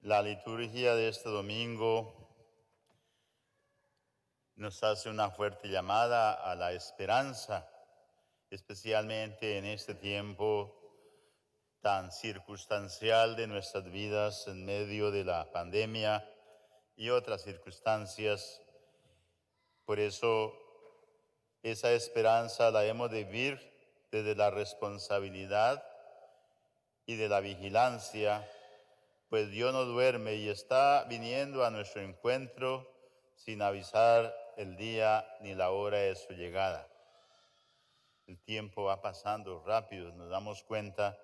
La liturgia de este domingo nos hace una fuerte llamada a la esperanza, especialmente en este tiempo tan circunstancial de nuestras vidas en medio de la pandemia y otras circunstancias. Por eso esa esperanza la hemos de vivir desde la responsabilidad y de la vigilancia, pues Dios no duerme y está viniendo a nuestro encuentro sin avisar el día ni la hora de su llegada. El tiempo va pasando rápido, nos damos cuenta,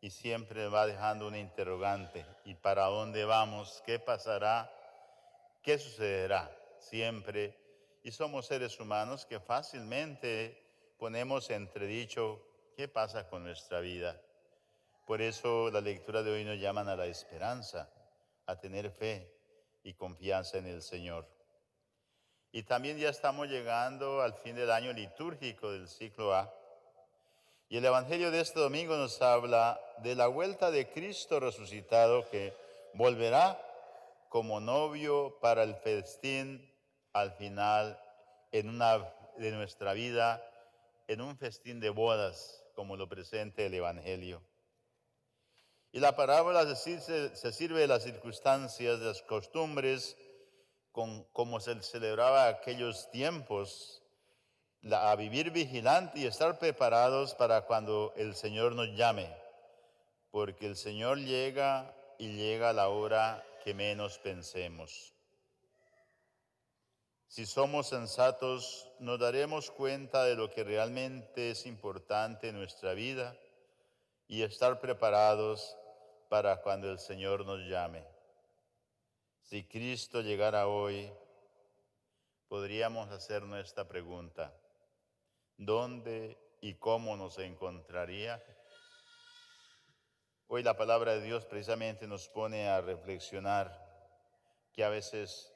y siempre va dejando una interrogante. ¿Y para dónde vamos? ¿Qué pasará? ¿Qué sucederá? Siempre. Y somos seres humanos que fácilmente ponemos entredicho qué pasa con nuestra vida. Por eso la lectura de hoy nos llaman a la esperanza, a tener fe y confianza en el Señor. Y también ya estamos llegando al fin del año litúrgico del ciclo A. Y el Evangelio de este domingo nos habla de la vuelta de Cristo resucitado que volverá como novio para el festín al final de nuestra vida, en un festín de bodas, como lo presenta el Evangelio. Y la parábola se sirve de las circunstancias, de las costumbres, como se celebraba aquellos tiempos, a vivir vigilante y estar preparados para cuando el Señor nos llame, porque el Señor llega y llega a la hora que menos pensemos. Si somos sensatos, nos daremos cuenta de lo que realmente es importante en nuestra vida y estar preparados para cuando el Señor nos llame. Si Cristo llegara hoy, podríamos hacernos esta pregunta: ¿dónde y cómo nos encontraría? Hoy la palabra de Dios precisamente nos pone a reflexionar que a veces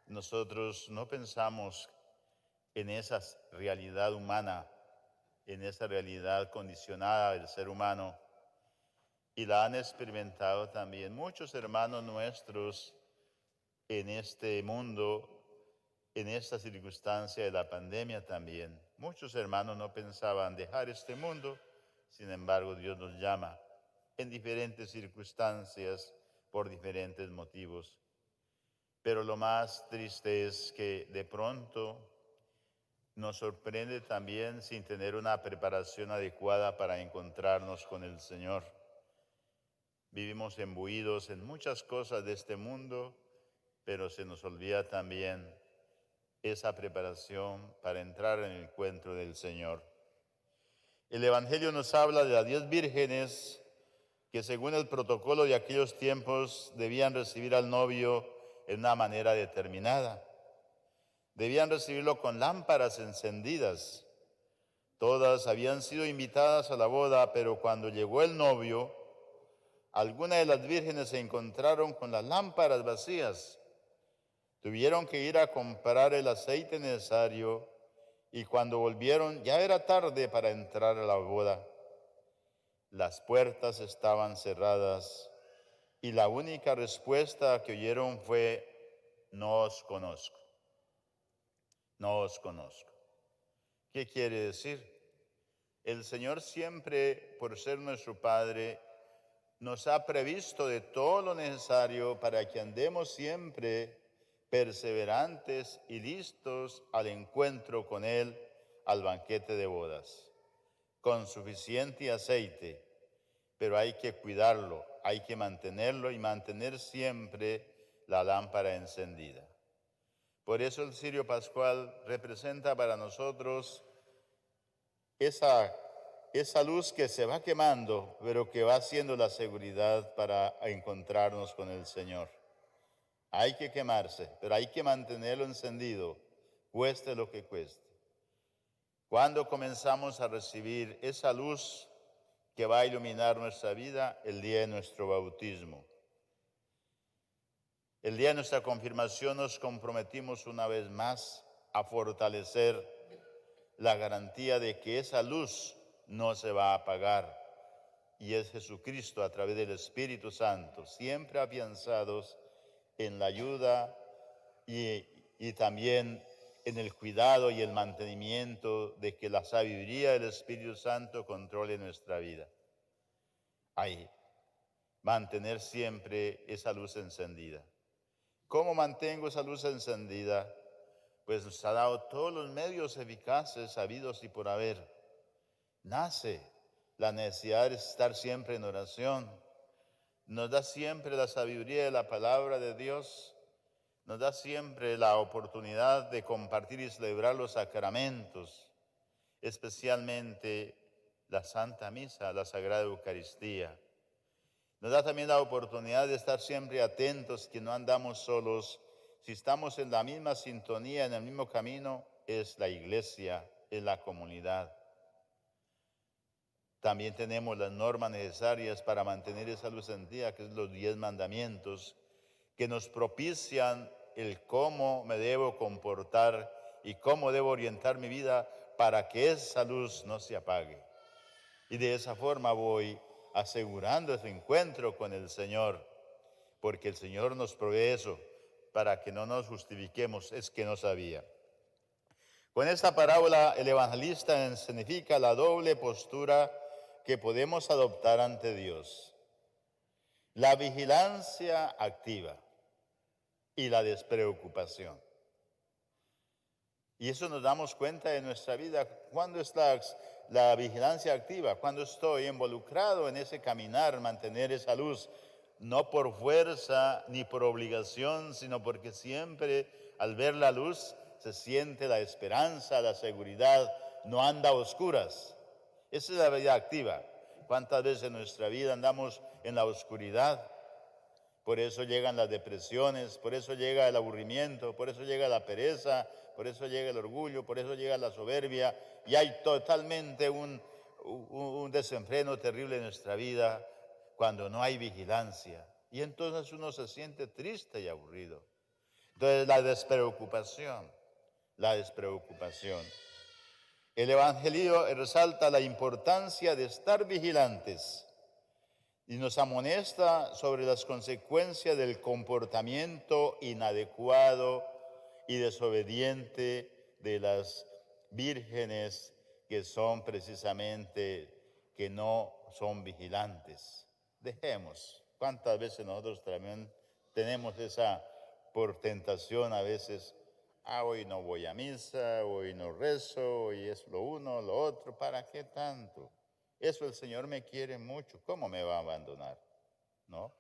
nosotros no pensamos en esa realidad humana, en esa realidad condicionada del ser humano, y la han experimentado también muchos hermanos nuestros en este mundo, en esta circunstancia de la pandemia también. Muchos hermanos no pensaban dejar este mundo, sin embargo Dios nos llama en diferentes circunstancias, por diferentes motivos. Pero lo más triste es que de pronto nos sorprende también sin tener una preparación adecuada para encontrarnos con el Señor. Vivimos imbuidos en muchas cosas de este mundo, pero se nos olvida también esa preparación para entrar en el encuentro del Señor. El Evangelio nos habla de las 10 vírgenes que según el protocolo de aquellos tiempos debían recibir al novio en una manera determinada. Debían recibirlo con lámparas encendidas. Todas habían sido invitadas a la boda, pero cuando llegó el novio, algunas de las vírgenes se encontraron con las lámparas vacías. Tuvieron que ir a comprar el aceite necesario y cuando volvieron ya era tarde para entrar a la boda. Las puertas estaban cerradas y la única respuesta que oyeron fue: no os conozco, no os conozco. ¿Qué quiere decir? El Señor siempre, por ser nuestro Padre, nos ha previsto de todo lo necesario para que andemos siempre perseverantes y listos al encuentro con Él, al banquete de bodas, con suficiente aceite, pero hay que cuidarlo, hay que mantenerlo y mantener siempre la lámpara encendida. Por eso el cirio pascual representa para nosotros esa luz que se va quemando, pero que va siendo la seguridad para encontrarnos con el Señor. Hay que quemarse, pero hay que mantenerlo encendido, cueste lo que cueste. ¿Cuándo comenzamos a recibir esa luz que va a iluminar nuestra vida? El día de nuestro bautismo. El día de nuestra confirmación nos comprometimos una vez más a fortalecer la garantía de que esa luz no se va a apagar. y es Jesucristo a través del Espíritu Santo, siempre afianzados en la ayuda y también en el cuidado y el mantenimiento de que la sabiduría del Espíritu Santo controle nuestra vida. Ahí, mantener siempre esa luz encendida. ¿Cómo mantengo esa luz encendida? Pues nos ha dado todos los medios eficaces habidos y por haber. Nace la necesidad de estar siempre en oración. Nos da siempre la sabiduría de la palabra de Dios. Nos da siempre la oportunidad de compartir y celebrar los sacramentos, especialmente la Santa Misa, la Sagrada Eucaristía. Nos da también la oportunidad de estar siempre atentos, que no andamos solos. Si estamos en la misma sintonía, en el mismo camino, es la iglesia, es la comunidad. También tenemos las normas necesarias para mantener esa luz encendida, que es los 10 mandamientos, que nos propician el cómo me debo comportar y cómo debo orientar mi vida para que esa luz no se apague. Y de esa forma voy asegurando ese encuentro con el Señor, porque el Señor nos provee eso para que no nos justifiquemos, es que no sabía. Con esta parábola el evangelista escenifica la doble postura que podemos adoptar ante Dios: la vigilancia activa y la despreocupación. Y eso nos damos cuenta de nuestra vida. ¿Cuándo es la vigilancia activa? Cuando estoy involucrado en ese caminar, mantener esa luz, no por fuerza ni por obligación, sino porque siempre al ver la luz se siente la esperanza, la seguridad, no anda a oscuras. Esa es la vida activa. ¿Cuántas veces en nuestra vida andamos en la oscuridad? Por eso llegan las depresiones, por eso llega el aburrimiento, por eso llega la pereza, por eso llega el orgullo, por eso llega la soberbia, y hay totalmente un desenfreno terrible en nuestra vida cuando no hay vigilancia. Y entonces uno se siente triste y aburrido. Entonces la despreocupación. El Evangelio resalta la importancia de estar vigilantes y nos amonesta sobre las consecuencias del comportamiento inadecuado y desobediente de las vírgenes, que son precisamente que no son vigilantes. Dejemos. ¿Cuántas veces nosotros también tenemos esa por tentación a veces? Hoy no voy a misa, hoy no rezo, hoy es lo uno, lo otro. ¿Para qué tanto? Eso el Señor me quiere mucho. ¿Cómo me va a abandonar? ¿No?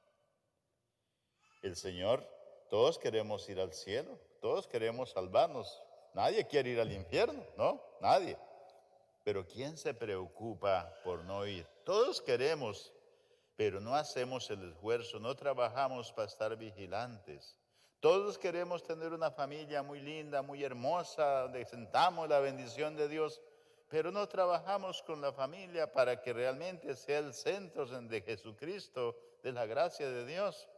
El Señor, todos queremos ir al cielo, todos queremos salvarnos. Nadie quiere ir al infierno, ¿no? Nadie. Pero ¿quién se preocupa por no ir? Todos queremos, pero no hacemos el esfuerzo, no trabajamos para estar vigilantes. Todos queremos tener una familia muy linda, muy hermosa, donde sentamos la bendición de Dios, pero no trabajamos con la familia para que realmente sea el centro de Jesucristo, de la gracia de Dios.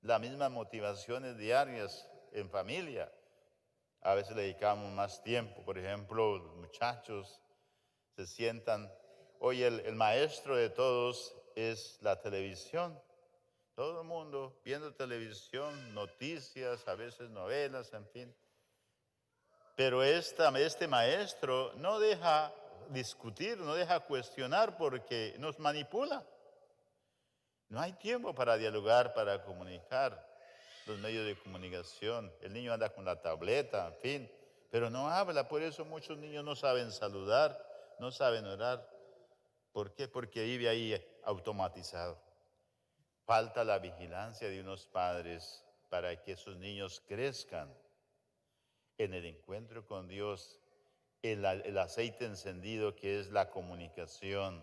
Las mismas motivaciones diarias en familia. A veces le dedicamos más tiempo. Por ejemplo, los muchachos se sientan. Hoy el maestro de todos es la televisión. Todo el mundo viendo televisión, noticias, a veces novelas, en fin. Pero este maestro no deja discutir, no deja cuestionar porque nos manipula. No hay tiempo para dialogar, para comunicar, los medios de comunicación. El niño anda con la tableta, en fin, pero no habla. Por eso muchos niños no saben saludar, no saben orar. ¿Por qué? Porque vive ahí automatizado. Falta la vigilancia de unos padres para que esos niños crezcan en el encuentro con Dios, el aceite encendido que es la comunicación,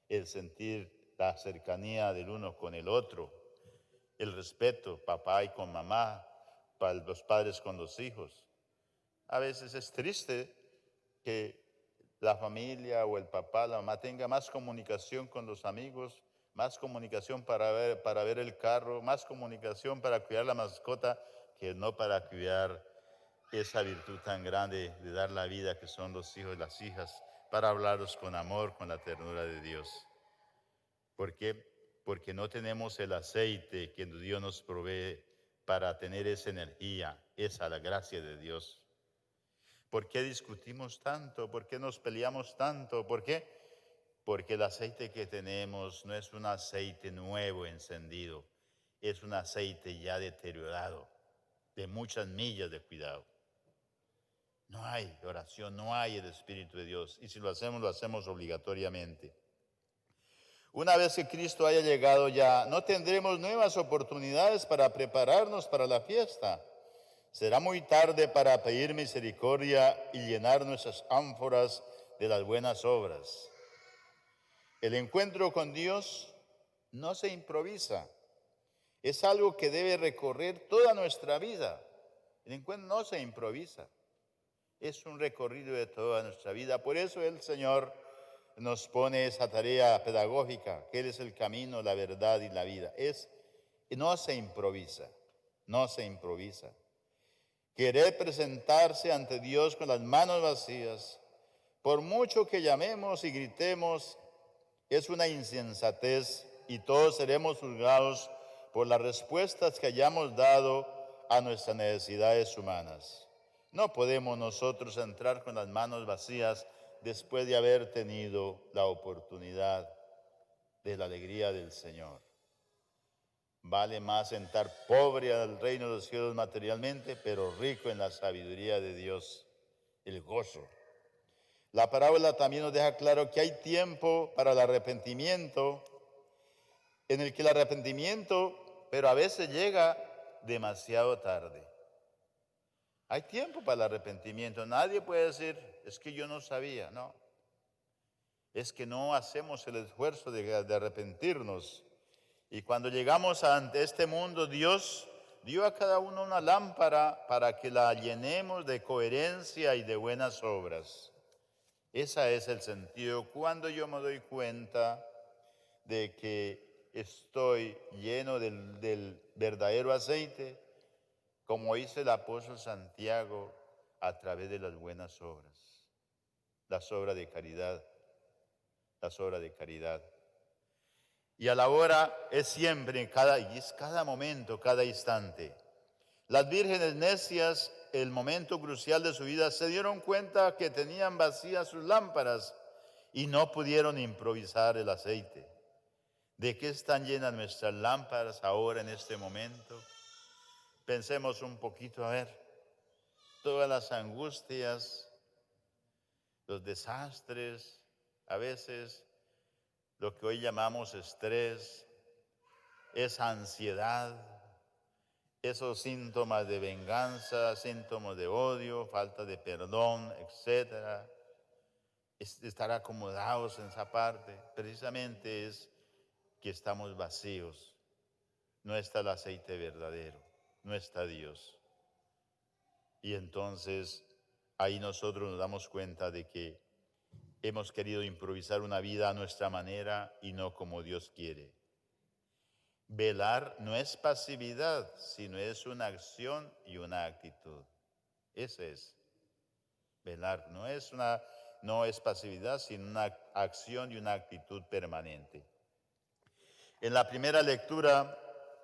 el sentir la cercanía del uno con el otro, el respeto, papá y con mamá, los padres con los hijos. A veces es triste que la familia o el papá, la mamá tenga más comunicación con los amigos, más comunicación para ver el carro, más comunicación para cuidar la mascota, que no para cuidar esa virtud tan grande de dar la vida que son los hijos y las hijas, para hablarlos con amor, con la ternura de Dios. ¿Por qué? Porque no tenemos el aceite que Dios nos provee para tener esa energía, esa la gracia de Dios. ¿Por qué discutimos tanto? ¿Por qué nos peleamos tanto? ¿Por qué? Porque el aceite que tenemos no es un aceite nuevo encendido, es un aceite ya deteriorado, de muchas millas de cuidado. No hay oración, no hay el Espíritu de Dios. Y si lo hacemos obligatoriamente. Una vez que Cristo haya llegado ya, no tendremos nuevas oportunidades para prepararnos para la fiesta. Será muy tarde para pedir misericordia y llenar nuestras ánforas de las buenas obras. El encuentro con Dios no se improvisa. Es algo que debe recorrer toda nuestra vida. El encuentro no se improvisa. Es un recorrido de toda nuestra vida. Por eso el Señor nos pone esa tarea pedagógica, que Él es el camino, la verdad y la vida. No se improvisa, no se improvisa. Querer presentarse ante Dios con las manos vacías, por mucho que llamemos y gritemos, es una insensatez y todos seremos juzgados por las respuestas que hayamos dado a nuestras necesidades humanas. No podemos nosotros entrar con las manos vacías después de haber tenido la oportunidad de la alegría del Señor. Vale más entrar pobre al reino de los cielos materialmente, pero rico en la sabiduría de Dios, el gozo. La parábola también nos deja claro que hay tiempo para el arrepentimiento, en el que el arrepentimiento, pero a veces llega demasiado tarde. Hay tiempo para el arrepentimiento. Nadie puede decir, es que yo no sabía, no. Es que no hacemos el esfuerzo de arrepentirnos. Y cuando llegamos ante este mundo, Dios dio a cada uno una lámpara para que la llenemos de coherencia y de buenas obras. Ese es el sentido. Cuando yo me doy cuenta de que estoy lleno del verdadero aceite, como dice el apóstol Santiago, a través de las buenas obras, las obras de caridad, las obras de caridad. Y a la hora es siempre, es cada momento, cada instante. Las vírgenes necias, el momento crucial de su vida, se dieron cuenta que tenían vacías sus lámparas y no pudieron improvisar el aceite. ¿De qué están llenas nuestras lámparas ahora en este momento? Pensemos un poquito, a ver, todas las angustias, los desastres, a veces lo que hoy llamamos estrés, esa ansiedad, esos síntomas de venganza, síntomas de odio, falta de perdón, etc. Estar acomodados en esa parte, precisamente es que estamos vacíos. No está el aceite verdadero, no está Dios. Y entonces ahí nosotros nos damos cuenta de que hemos querido improvisar una vida a nuestra manera y no como Dios quiere. Velar no es pasividad, sino es una acción y una actitud. Ese es. Velar no es pasividad, sino una acción y una actitud permanente. En la primera lectura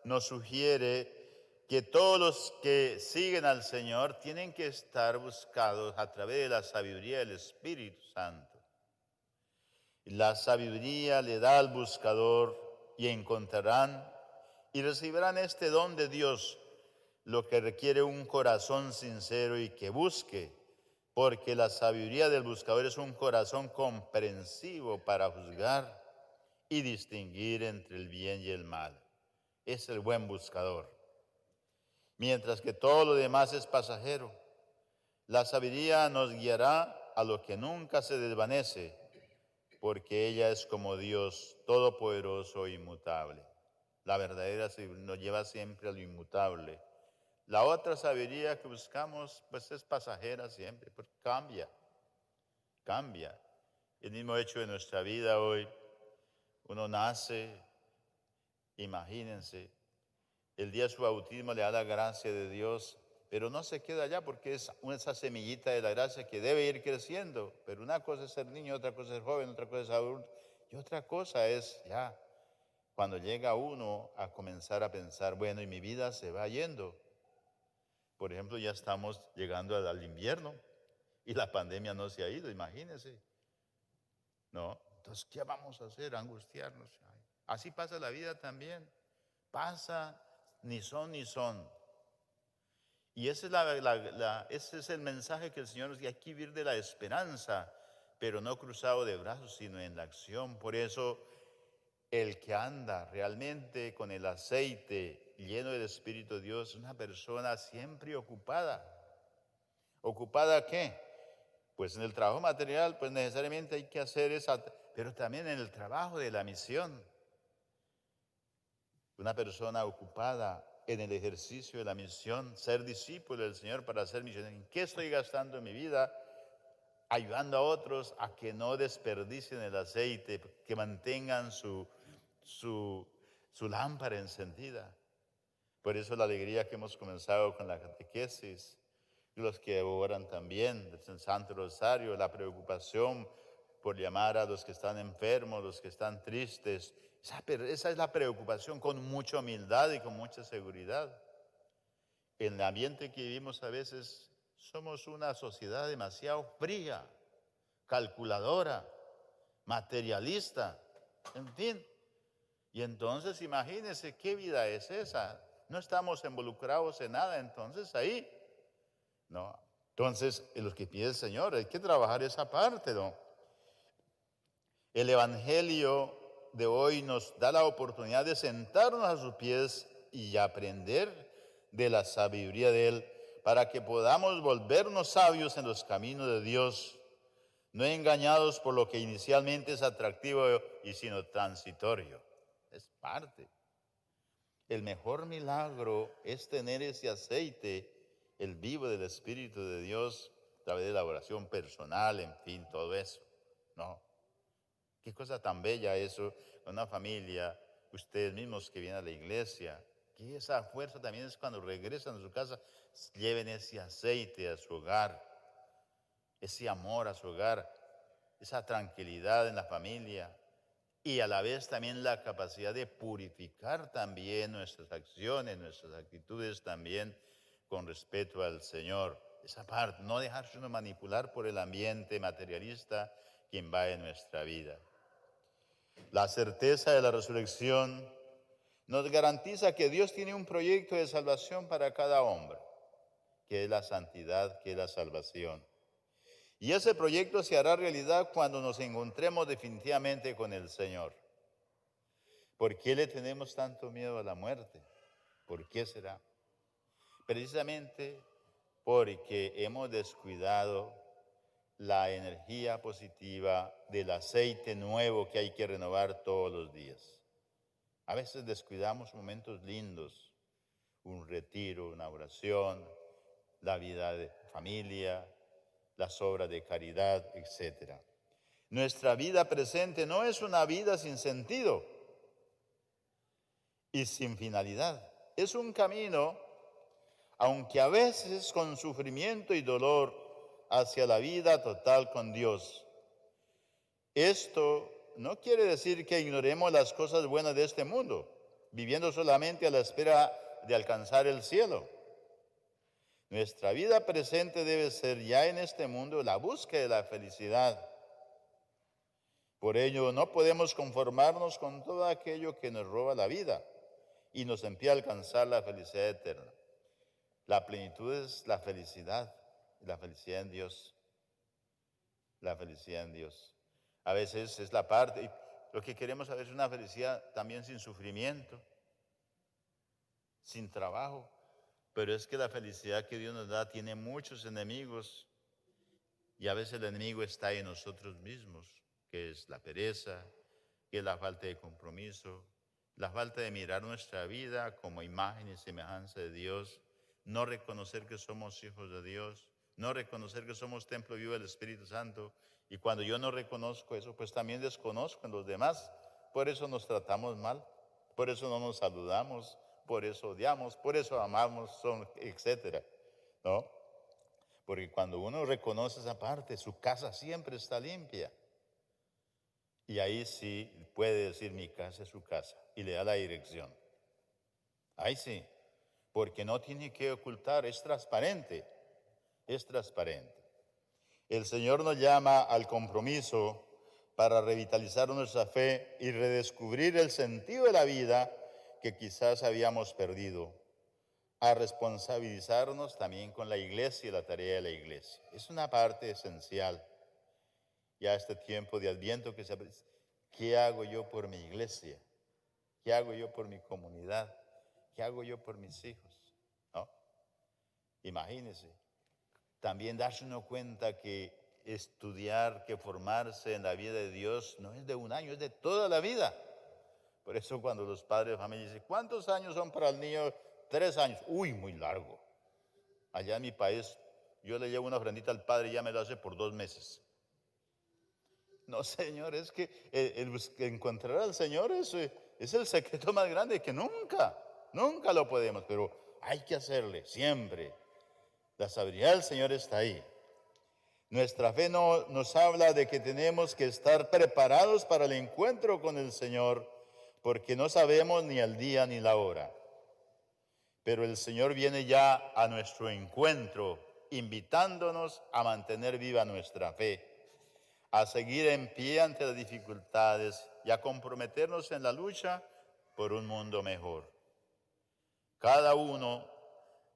nos sugiere que todos los que siguen al Señor tienen que estar buscados a través de la sabiduría del Espíritu Santo. La sabiduría le da al buscador y encontrarán y recibirán este don de Dios, lo que requiere un corazón sincero y que busque, porque la sabiduría del buscador es un corazón comprensivo para juzgar y distinguir entre el bien y el mal. Es el buen buscador. Mientras que todo lo demás es pasajero, la sabiduría nos guiará a lo que nunca se desvanece, porque ella es como Dios, todopoderoso e inmutable. La verdadera nos lleva siempre a lo inmutable. La otra sabiduría que buscamos, pues es pasajera siempre, porque cambia. El mismo hecho de nuestra vida hoy, uno nace, imagínense, el día de su bautismo le da la gracia de Dios, pero no se queda allá porque es esa semillita de la gracia que debe ir creciendo. Pero una cosa es ser niño, otra cosa es joven, otra cosa es adulto y otra cosa es ya cuando llega uno a comenzar a pensar, bueno, y mi vida se va yendo. Por ejemplo, ya estamos llegando al invierno y la pandemia no se ha ido, imagínense. ¿No? Entonces, ¿qué vamos a hacer? Angustiarnos. Ay, así pasa la vida también. Pasa, ni son ni son. Y ese ese es el mensaje que el Señor nos dice, hay que vivir de la esperanza, pero no cruzado de brazos, sino en la acción. Por eso, el que anda realmente con el aceite lleno del Espíritu de Dios es una persona siempre ocupada. ¿Ocupada qué? Pues en el trabajo material, pues necesariamente hay que hacer esa, pero también en el trabajo de la misión. Una persona ocupada en el ejercicio de la misión, ser discípulo del Señor para ser misionero. ¿En qué estoy gastando mi vida? Ayudando a otros a que no desperdicien el aceite, que mantengan su lámpara encendida. Por eso la alegría que hemos comenzado con la catequesis, los que oran también, el Santo Rosario, la preocupación por llamar a los que están enfermos, los que están tristes. Esa es la preocupación con mucha humildad y con mucha seguridad. En el ambiente que vivimos a veces somos una sociedad demasiado fría, calculadora, materialista, en fin. Y entonces imagínense qué vida es esa. No estamos involucrados en nada, entonces ahí, ¿no? Entonces, en lo que pide el Señor, hay que trabajar esa parte, ¿no? El Evangelio de hoy nos da la oportunidad de sentarnos a sus pies y aprender de la sabiduría de Él para que podamos volvernos sabios en los caminos de Dios, no engañados por lo que inicialmente es atractivo y sino transitorio. Es parte. El mejor milagro es tener ese aceite, el vivo del Espíritu de Dios, a través de la oración personal, en fin, todo eso, ¿no? Qué cosa tan bella eso, una familia, ustedes mismos que vienen a la iglesia, que esa fuerza también es cuando regresan a su casa, lleven ese aceite a su hogar, ese amor a su hogar, esa tranquilidad en la familia y a la vez también la capacidad de purificar también nuestras acciones, nuestras actitudes también con respeto al Señor. Esa parte, no dejarse uno manipular por el ambiente materialista que invade nuestra vida. La certeza de la resurrección nos garantiza que Dios tiene un proyecto de salvación para cada hombre, que es la santidad, que es la salvación. Y ese proyecto se hará realidad cuando nos encontremos definitivamente con el Señor. ¿Por qué le tenemos tanto miedo a la muerte? ¿Por qué será? Precisamente porque hemos descuidado la energía positiva del aceite nuevo que hay que renovar todos los días. A veces descuidamos momentos lindos, un retiro, una oración, la vida de familia, las obras de caridad, etc. Nuestra vida presente no es una vida sin sentido y sin finalidad. Es un camino, aunque a veces con sufrimiento y dolor, hacia la vida total con Dios. Esto no quiere decir que ignoremos las cosas buenas de este mundo, viviendo solamente a la espera de alcanzar el cielo. Nuestra vida presente debe ser ya en este mundo la búsqueda de la felicidad. Por ello, no podemos conformarnos con todo aquello que nos roba la vida y nos impide alcanzar la felicidad eterna. La plenitud es la felicidad en Dios. La felicidad en Dios. A veces es la parte, y lo que queremos saber es una felicidad también sin sufrimiento, sin trabajo, pero es que la felicidad que Dios nos da tiene muchos enemigos y a veces el enemigo está en nosotros mismos, que es la pereza, que es la falta de compromiso, la falta de mirar nuestra vida como imagen y semejanza de Dios, no reconocer que somos hijos de Dios, no reconocer que somos templo vivo del Espíritu Santo. Y cuando yo no reconozco eso, pues también desconozco en los demás. Por eso nos tratamos mal, por eso no nos saludamos, por eso odiamos, por eso amamos, etcétera, ¿no? Porque cuando uno reconoce esa parte, su casa siempre está limpia. Y ahí sí puede decir mi casa es su casa y le da la dirección. Ahí sí, porque no tiene que ocultar, es transparente, es transparente. El Señor nos llama al compromiso para revitalizar nuestra fe y redescubrir el sentido de la vida que quizás habíamos perdido, a responsabilizarnos también con la iglesia y la tarea de la iglesia. Es una parte esencial. Ya este tiempo de Adviento que se abre, ¿qué hago yo por mi iglesia? ¿Qué hago yo por mi comunidad? ¿Qué hago yo por mis hijos? ¿No? Imagínense. También darse uno cuenta que estudiar, que formarse en la vida de Dios no es de un año, es de toda la vida. Por eso cuando los padres de familia dicen, ¿cuántos años son para el niño? 3 años. Uy, muy largo. Allá en mi país, yo le llevo una ofrendita al padre y ya me lo hace por 2 meses. No, Señor, es que encontrar al Señor es el secreto más grande que nunca lo podemos, pero hay que hacerle siempre. La sabiduría del Señor está ahí. Nuestra fe nos habla de que tenemos que estar preparados para el encuentro con el Señor, porque no sabemos ni el día ni la hora. Pero el Señor viene ya a nuestro encuentro, invitándonos a mantener viva nuestra fe, a seguir en pie ante las dificultades y a comprometernos en la lucha por un mundo mejor. Cada uno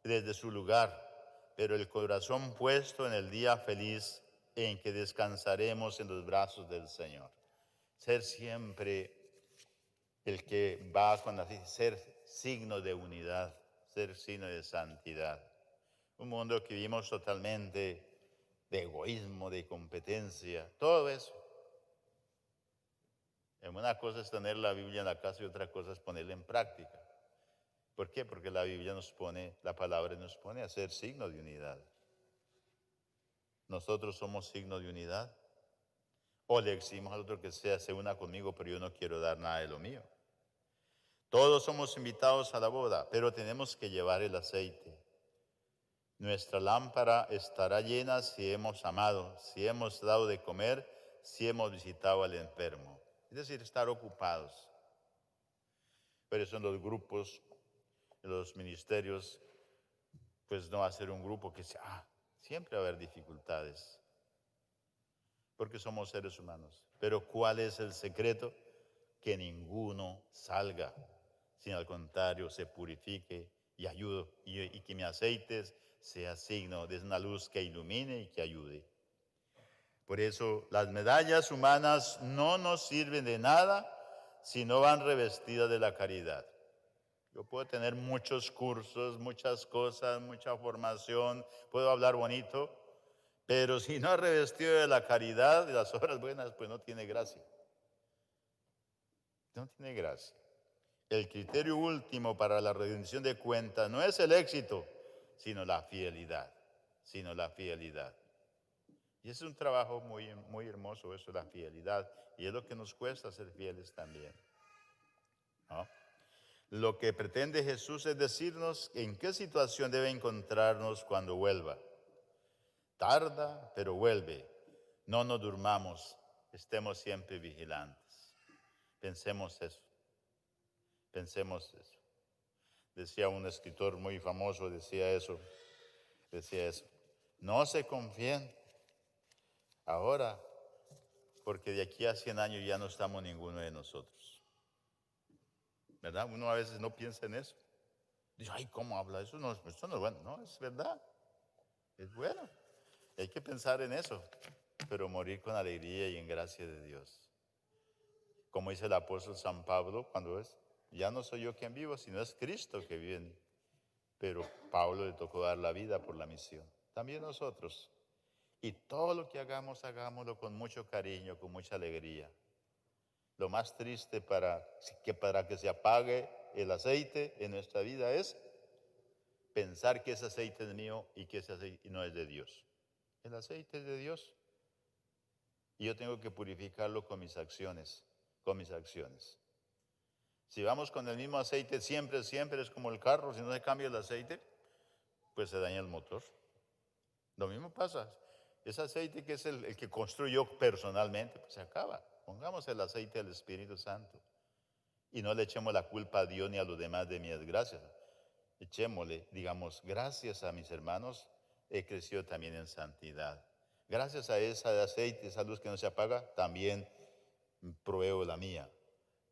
desde su lugar, pero el corazón puesto en el día feliz en que descansaremos en los brazos del Señor. Ser siempre el que va con ser signo de unidad, ser signo de santidad. Un mundo que vivimos totalmente de egoísmo, de competencia, todo eso. Una cosa es tener la Biblia en la casa y otra cosa es ponerla en práctica. ¿Por qué? Porque la Biblia la palabra nos pone a ser signo de unidad. Nosotros somos signo de unidad. O le exigimos al otro que se una conmigo, pero yo no quiero dar nada de lo mío. Todos somos invitados a la boda, pero tenemos que llevar el aceite. Nuestra lámpara estará llena si hemos amado, si hemos dado de comer, si hemos visitado al enfermo. Es decir, estar ocupados. Pero eso en los grupos, en los ministerios, pues no va a ser un grupo que sea, siempre va a haber dificultades, porque somos seres humanos. Pero ¿cuál es el secreto? Que ninguno salga, sino al contrario, se purifique y ayude, y que mi aceite sea signo de una luz que ilumine y que ayude. Por eso las medallas humanas no nos sirven de nada si no van revestidas de la caridad. Yo puedo tener muchos cursos, muchas cosas, mucha formación, puedo hablar bonito, pero si no es revestido de la caridad, de las obras buenas, pues no tiene gracia. No tiene gracia. El criterio último para la redención de cuentas no es el éxito, sino la fidelidad, Y es un trabajo muy, muy hermoso eso, la fidelidad, y es lo que nos cuesta ser fieles también, ¿no? Lo que pretende Jesús es decirnos en qué situación debe encontrarnos cuando vuelva. Tarda, pero vuelve. No nos durmamos, estemos siempre vigilantes. Pensemos eso. Decía un escritor muy famoso, decía eso. No se confíen ahora, porque de aquí a 100 años ya no estamos ninguno de nosotros. ¿Verdad? Uno a veces no piensa en eso. Dice, ay, ¿cómo habla? Eso no es bueno. No, es verdad. Es bueno. Hay que pensar en eso, pero morir con alegría y en gracia de Dios. Como dice el apóstol San Pablo, ya no soy yo quien vivo, sino es Cristo que vive en mí. Pero Pablo le tocó dar la vida por la misión. También nosotros. Y todo lo que hagamos, hagámoslo con mucho cariño, con mucha alegría. Lo más triste para que se apague el aceite en nuestra vida es pensar que ese aceite es mío y que ese aceite no es de Dios. El aceite es de Dios. Y yo tengo que purificarlo con mis acciones. Si vamos con el mismo aceite siempre es como el carro. Si no se cambia el aceite, pues se daña el motor. Lo mismo pasa. Ese aceite que es el que construyo personalmente, pues se acaba. Pongamos el aceite del Espíritu Santo y no le echemos la culpa a Dios ni a los demás de mi desgracia. Echémosle, digamos, gracias a mis hermanos, he crecido también en santidad. Gracias a ese aceite, esa luz que no se apaga, también pruebo la mía.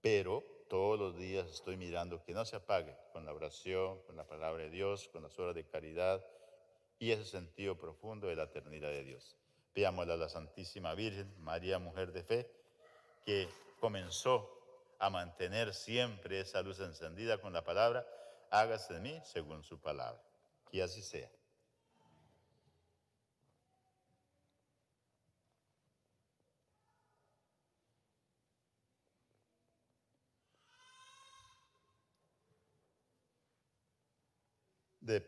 Pero todos los días estoy mirando que no se apague con la oración, con la palabra de Dios, con las obras de caridad y ese sentido profundo de la eternidad de Dios. Pidámosle a la Santísima Virgen, María, mujer de fe, que comenzó a mantener siempre esa luz encendida con la palabra, hágase de mí según su palabra. Y así sea. De